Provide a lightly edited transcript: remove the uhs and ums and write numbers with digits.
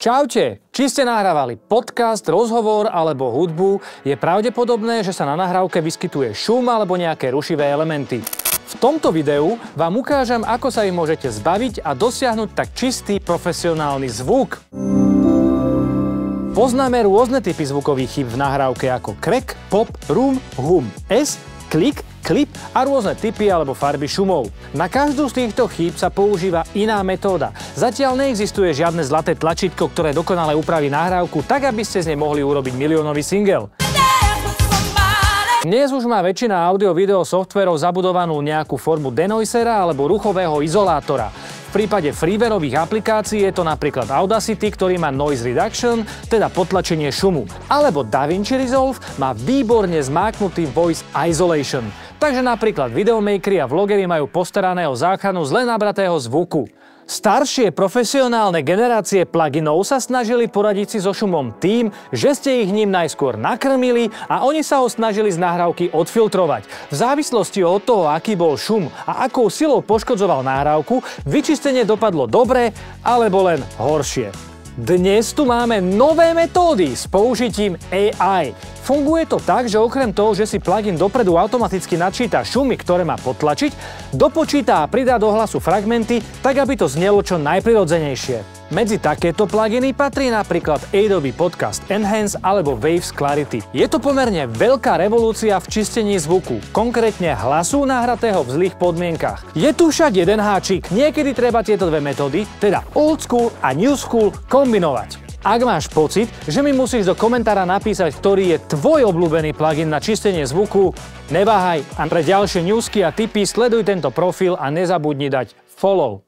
Čaute! Či ste nahrávali podcast, rozhovor alebo hudbu, je pravdepodobné, že sa na nahrávke vyskytuje šum alebo nejaké rušivé elementy. V tomto videu vám ukážem, ako sa ich môžete zbaviť a dosiahnuť tak čistý profesionálny zvuk. Poznáme rôzne typy zvukových chýb v nahrávke ako crack, pop, rum, hum, s, klik, klip a rôzne typy alebo farby šumov. Na každú z týchto chýb sa používa iná metóda. Zatiaľ neexistuje žiadne zlaté tlačítko, ktoré dokonale upraví nahrávku tak, aby ste z nej mohli urobiť miliónový single. Dnes už má väčšina audio-video softverov zabudovanú nejakú formu denoisera alebo ruchového izolátora. V prípade freewareových aplikácií je to napríklad Audacity, ktorý má noise reduction, teda potlačenie šumu. Alebo DaVinci Resolve má výborne zmáknutý voice isolation. Takže napríklad videomakeri a vlogery majú postarané o záchranu zle nabratého zvuku. Staršie profesionálne generácie pluginov sa snažili poradiť si so šumom tým, že ste ich ním najskôr nakrmili a oni sa ho snažili z nahrávky odfiltrovať. V závislosti od toho, aký bol šum a akou silou poškodzoval nahrávku, vyčistenie dopadlo dobre alebo len horšie. Dnes tu máme nové metódy s použitím AI. Funguje to tak, že okrem toho, že si plugin dopredu automaticky načíta šumy, ktoré má potlačiť, dopočíta a pridá do hlasu fragmenty, tak aby to znelo čo najprirodzenejšie. Medzi takéto pluginy patrí napríklad Adobe Podcast Enhance alebo Waves Clarity. Je to pomerne veľká revolúcia v čistení zvuku, konkrétne hlasu nahratého v zlých podmienkach. Je tu však jeden háčik, niekedy treba tieto dve metódy, teda old school a new school, kombinovať. Ak máš pocit, že mi musíš do komentára napísať, ktorý je tvoj obľúbený plugin na čistenie zvuku, neváhaj a pre ďalšie newsky a tipy sleduj tento profil a nezabudni dať follow.